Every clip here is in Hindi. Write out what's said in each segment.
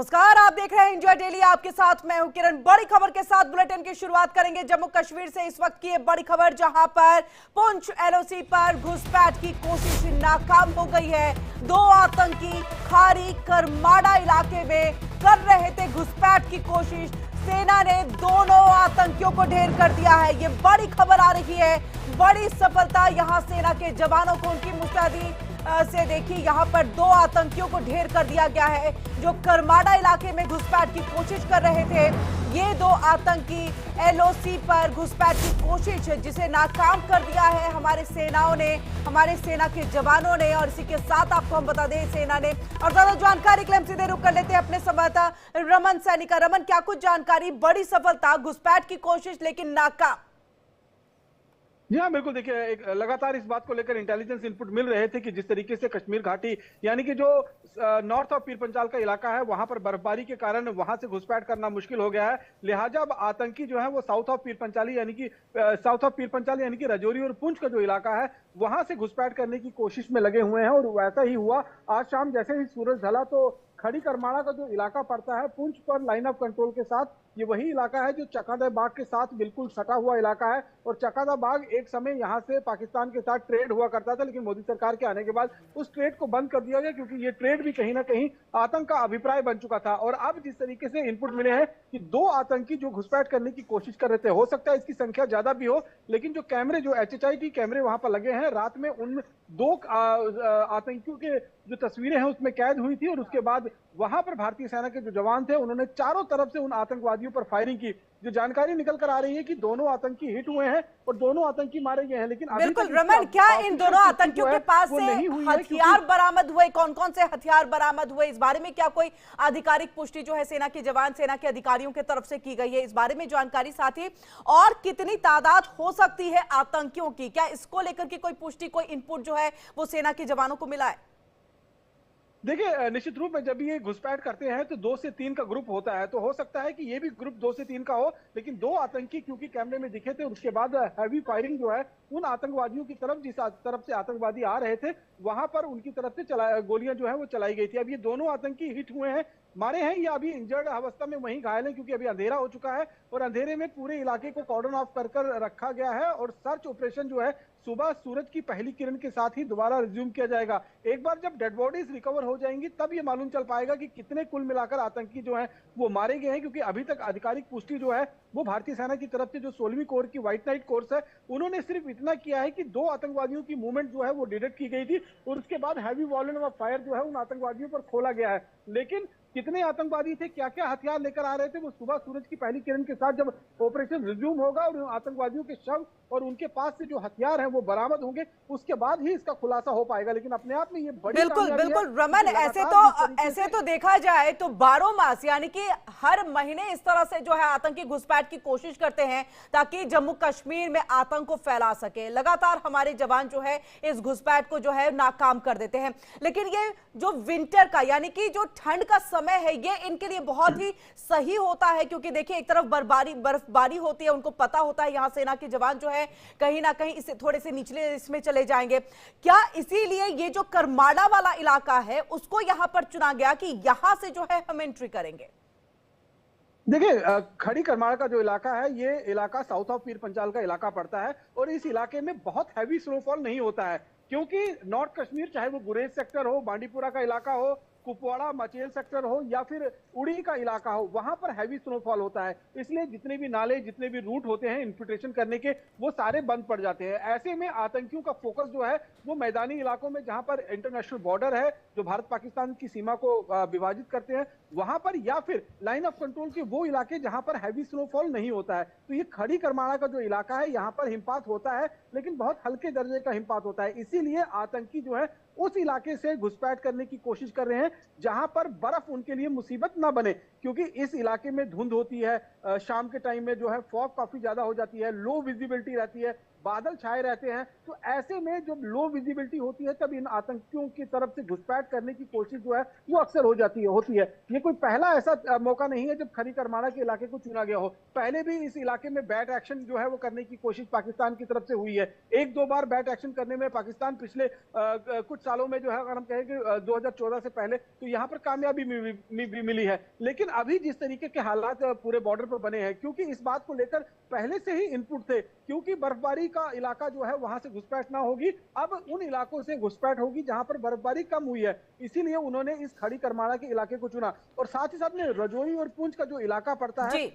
नमस्कार, आप देख रहे हैं इंडिया डेली। आपके साथ मैं हूं किरण। बड़ी खबर के साथ बुलेटिन की शुरुआत करेंगे जम्मू कश्मीर से। इस वक्त की ये बड़ी खबर, जहां पर पुंछ एलओसी पर घुसपैठ की कोशिश नाकाम हो गई है। दो आतंकी खारी करमाड़ा इलाके में कर रहे थे घुसपैठ की कोशिश। सेना ने दोनों आतंकियों को ढेर कर दिया है। ये बड़ी खबर आ रही है, बड़ी सफलता यहां सेना के जवानों को उनकी मुस्तैदी से देखिए। यहां पर दो आतंकियों को ढेर कर दिया गया है जो करमाड़ा इलाके में घुसपैठ की कोशिश कर रहे थे। ये दो आतंकी एलओसी पर घुसपैठ की कोशिश जिसे नाकाम कर दिया है हमारे सेनाओं ने, हमारे सेना के जवानों ने। और इसी के साथ आपको हम बता दें, सेना ने और ज्यादा जानकारी के लिए हम सीधे रुक कर लेते हैं अपने संवाददाता रमन सैनी का। रमन, क्या कुछ जानकारी? बड़ी सफलता, घुसपैठ की कोशिश लेकिन नाकाम। जी हाँ, बिल्कुल। देखिए, एक लगातार इस बात को लेकर इंटेलिजेंस इनपुट मिल रहे थे कि जिस तरीके से कश्मीर घाटी यानी कि जो नॉर्थ ऑफ पीर पंजाल का इलाका है, वहां पर बर्फबारी के कारण वहां से घुसपैठ करना मुश्किल हो गया है। लिहाजा अब आतंकी जो है वो साउथ ऑफ पीर पंजाली यानी कि राजौरी और पुंछ का जो इलाका है वहां से घुसपैठ करने की कोशिश में लगे हुए हैं। और वैसा ही हुआ। आज शाम जैसे ही सूरज ढला तो खड़ी करमाड़ा का जो इलाका पड़ता है पुंछ पर लाइन ऑफ कंट्रोल के साथ, ये वही इलाका है जो चकादा बाग के साथ बिल्कुल सटा हुआ इलाका है। और चकादा बाग एक समय यहाँ से पाकिस्तान के साथ ट्रेड हुआ करता था, लेकिन मोदी सरकार के आने के बाद उस ट्रेड को बंद कर दिया गया, क्योंकि ये ट्रेड भी कहीं ना कहीं आतंक का अभिप्राय बन चुका था। और अब जिस तरीके से इनपुट मिले हैं कि दो आतंकी जो घुसपैठ करने की कोशिश कर रहे थे, हो सकता है इसकी संख्या ज्यादा भी हो, लेकिन जो कैमरे, जो HHIT कैमरे वहां पर लगे हैं, रात में उन दो आतंकियों के जो तस्वीरें हैं उसमें कैद हुई थी। और उसके बाद वहां पर भारतीय सेना के जो जवान थे उन्होंने चारों तरफ से उन आतंकवादियों पर फायरिंग की। जो जानकारी निकल कर आ रही है कि दोनों आतंकी हिट हुए हैं और दोनों आतंकी मारे गए हैं। लेकिन बिल्कुल रमन, क्या इन दोनों आतंकियों के पास से हथियार बरामद हुए? कौन कौन से हथियार बरामद हुए? इस बारे में क्या कोई आधिकारिक पुष्टि जो है सेना के जवान, सेना के अधिकारियों की तरफ से की गई है? इस बारे में जानकारी, साथ ही और कितनी तादाद हो सकती है आतंकियों की, क्या इसको लेकर के कोई पुष्टि, कोई इनपुट जो है वो सेना के जवानों को मिला है? देखिए, निश्चित रूप में जब ये घुसपैठ करते हैं तो 2 से 3 का ग्रुप होता है, तो हो सकता है कि ये भी ग्रुप 2 से 3 का हो। लेकिन दो आतंकी क्योंकि कैमरे में दिखे थे, उसके बाद हैवी फायरिंग जो है उन आतंकवादियों की तरफ, जिस तरफ से आतंकवादी आ रहे थे वहां पर उनकी तरफ से गोलियां जो है वो चलाई गई थी। अब ये दोनों आतंकी हिट हुए हैं, मारे हैं, या अभी इंजर्ड अवस्था में वहीं घायल है, क्योंकि अभी अंधेरा हो चुका है और अंधेरे में पूरे इलाके को कॉर्डन ऑफ कर रखा गया है। और सर्च ऑपरेशन जो है सुबह सूरज की पहली किरण के साथ ही दोबारा रिज्यूम किया जाएगा। एक बार जब डेड बॉडीज रिकवर हो जाएंगी तब ये मालूम चल पाएगा कि कितने कुल मिलाकर आतंकी जो है वो मारे गए हैं, क्योंकि अभी तक आधिकारिक पुष्टि जो है वो भारतीय सेना की तरफ से जो 16वीं कोर की व्हाइट नाइट कोर्स है उन्होंने सिर्फ इतना किया है कि दो आतंकवादियों की मूवमेंट जो है वो डिटेक्ट की गई थी और उसके बाद हैवी वॉल्यूम ऑफ फायर जो है उन आतंकवादियों पर खोला गया है। लेकिन कितने आतंकवादी थे, क्या क्या हथियार लेकर आ रहे थे, वो सुबह सूरज की पहली किरण के साथ जब ऑपरेशन रिज्यूम होगा और आतंकवादियों के शव और उनके पास से जो हथियार हैं वो बरामद होंगे, उसके बाद ही इसका खुलासा हो पाएगा। लेकिन अपने आप में ये बड़ी बिल्कुल बिल्कुल रमन, ऐसे तो देखा जाए तो 12 मास यानी कि हर महीने इस तरह से जो है आतंकी घुसपैठ की कोशिश करते हैं ताकि जम्मू कश्मीर में आतंक को फैला सके। लगातार हमारे जवान जो है इस घुसपैठ को जो है नाकाम कर देते हैं। लेकिन ये जो विंटर का यानी कि जो ठंड का समय है ये इनके लिए बहुत ही सही होता है, क्योंकि देखिए एक तरफ बर्फबारी होती है, उनको पता होता है यहाँ सेना के जवान जो है कहीं ना कहीं इससे थोड़े से निचले इसमें चले जाएंगे। क्या इसीलिए ये जो करमाड़ा वाला इलाका है उसको यहां पर चुना गया कि यहां से जो है हम एंट्री करेंगे? देखिए, खड़ी करमाड़ा का जो इलाका है ये इलाका साउथ ऑफ पीर पंजाल का इलाका पड़ता है और इस इलाके में बहुत हैवी स्नोफॉल नहीं होता है, क्योंकि नॉर्थ कश्मीर, चाहे वो गुरेज सेक्टर हो, बांडीपुरा का इलाका हो, कुपवाड़ा मचेल सेक्टर हो या फिर उड़ी का इलाका हो, वहां पर हैवी स्नोफॉल होता है। इसलिए जितने भी नाले, जितने भी रूट होते हैं इन्फिल्ट्रेशन करने के, वो सारे बंद पड़ जाते हैं। ऐसे में आतंकियों का फोकस जो है वो मैदानी इलाकों में, जहां पर इंटरनेशनल बॉर्डर है जो भारत पाकिस्तान की सीमा को विभाजित करते हैं, वहां पर, या फिर लाइन ऑफ कंट्रोल के वो इलाके जहां पर हैवी स्नोफॉल नहीं होता है। तो ये खड़ी करमाड़ा का जो इलाका है यहाँ पर हिमपात होता है, लेकिन बहुत हल्के दर्जे का हिमपात होता है। इसीलिए आतंकी जो है उस इलाके से घुसपैठ करने की कोशिश कर रहे हैं जहां पर बर्फ उनके लिए मुसीबत ना बने, क्योंकि इस इलाके में धुंध होती है, शाम के टाइम में जो है फॉग काफी ज्यादा हो जाती है, लो विजिबिलिटी रहती है, बादल छाए रहते हैं, तो ऐसे में जब लो विजिबिलिटी होती है तब इन आतंकियों की तरफ से घुसपैठ करने की कोशिश जो है वो अक्सर हो जाती है होती है। ये कोई पहला ऐसा मौका नहीं है जब खरी करमाणा के इलाके को चुना गया हो। पहले भी इस इलाके में बैट एक्शन जो है वो करने की कोशिश पाकिस्तान की तरफ से हुई है। एक दो बार बैट एक्शन करने में पाकिस्तान पिछले कुछ सालों में जो है, अगर हम कहें कि 2014 से पहले, तो यहाँ पर कामयाबी भी मिली है। लेकिन अभी जिस तरीके के हालात पूरे बॉर्डर पर बने हैं, क्योंकि इस बात को लेकर पहले से ही इनपुट थे, क्योंकि बर्फबारी का इलाका जो है वहां से घुसपैठ ना होगी, अब उन इलाकों से घुसपैठ होगी जहां पर बर्फबारी कम हुई है। इसीलिए उन्होंने इस खड़ी करमाणा के इलाके को चुना। और साथ ही साथ में रजौरी और पुंछ का जो इलाका पड़ता है,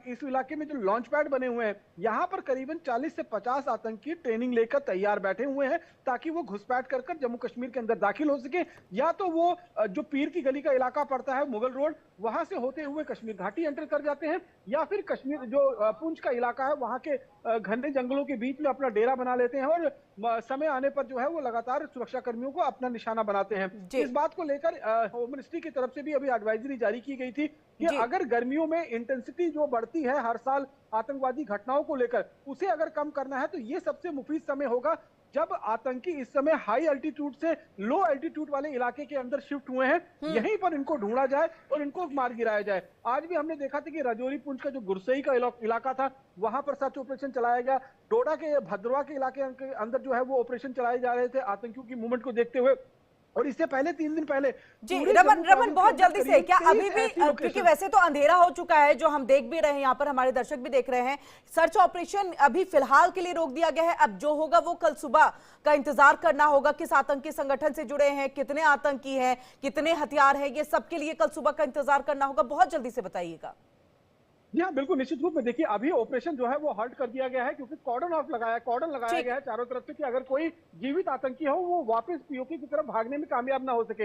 इस इलाके में जो लॉन्च पैड बने हुए हैं, यहाँ पर करीबन 40 से 50 आतंकी ट्रेनिंग लेकर तैयार बैठे हुए हैं, ताकि वो घुसपैठ कर जम्मू कश्मीर के अंदर दाखिल हो सके। या तो वो जो पीर की गली का इलाका पड़ता है, मुगल रोड, वहां से होते हुए कश्मीर घाटी एंटर कर जाते हैं, या फिर कश्मीर जो पुंछ का इलाका है वहां के घने जंगलों के बीच में अपना डेरा बना लेते हैं, और समय आने पर जो है वो लगातार सुरक्षा कर्मियों को अपना निशाना बनाते हैं। इस बात को लेकर होम मिनिस्ट्री की तरफ से भी अभी एडवाइजरी जारी की गई थी कि अगर गर्मियों में इंटेंसिटी जो बढ़ती है हर साल आतंकवादी घटनाओं को लेकर, उसे अगर कम करना है तो ये सबसे मुफीद समय होगा जब आतंकी इस समय हाई एल्टीट्यूड से लो एल्टीट्यूड वाले इलाके के अंदर शिफ्ट हुए हैं, यहीं पर इनको ढूंढा जाए और इनको मार गिराया जाए। आज भी हमने देखा था कि राजौरी पुंछ का जो गुरसई का इलाका था, वहां पर सर्च ऑपरेशन चलाया गया। डोडा के भद्रवा के इलाके के अंदर जो है वो ऑपरेशन चलाए जा रहे थे आतंकियों की मूवमेंट को देखते हुए। और इससे पहले 3 दिन पहले जी रमन बहुत जल्दी से, क्या अभी भी, क्योंकि वैसे तो अंधेरा हो चुका है, जो हम देख भी रहे हैं, यहाँ पर हमारे दर्शक भी देख रहे हैं, सर्च ऑपरेशन अभी फिलहाल के लिए रोक दिया गया है। अब जो होगा वो कल सुबह का इंतजार करना होगा। किस आतंकी संगठन से जुड़े हैं, कितने आतंकी हैं, कितने हथियार हैं, ये सबके लिए कल सुबह का इंतजार करना होगा। बहुत जल्दी से बताइएगा। जी हाँ, बिल्कुल, निश्चित रूप में। देखिए, अभी ऑपरेशन जो है वो हल्ट कर दिया गया है, क्योंकि कॉर्डन लगाया गया है चारों तरफ से, कि अगर कोई जीवित आतंकी हो वो वापस पीओके की तरफ भागने में कामयाब ना हो सके।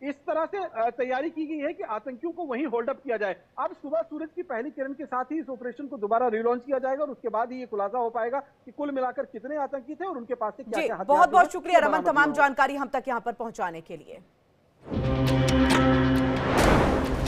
इस तरह से तैयारी की गई है कि आतंकियों को वहीं होल्ड अप किया जाए। अब सुबह सूरज की पहली किरण के साथ ही इस ऑपरेशन को दोबारा रिलॉन्च किया जाएगा, और उसके बाद ही ये खुलासा हो पाएगा कि कुल मिलाकर कितने आतंकी थे और उनके पास से क्या-क्या हथियार। बहुत बहुत शुक्रिया रमन, तमाम जानकारी हम तक यहाँ पर पहुंचाने के लिए।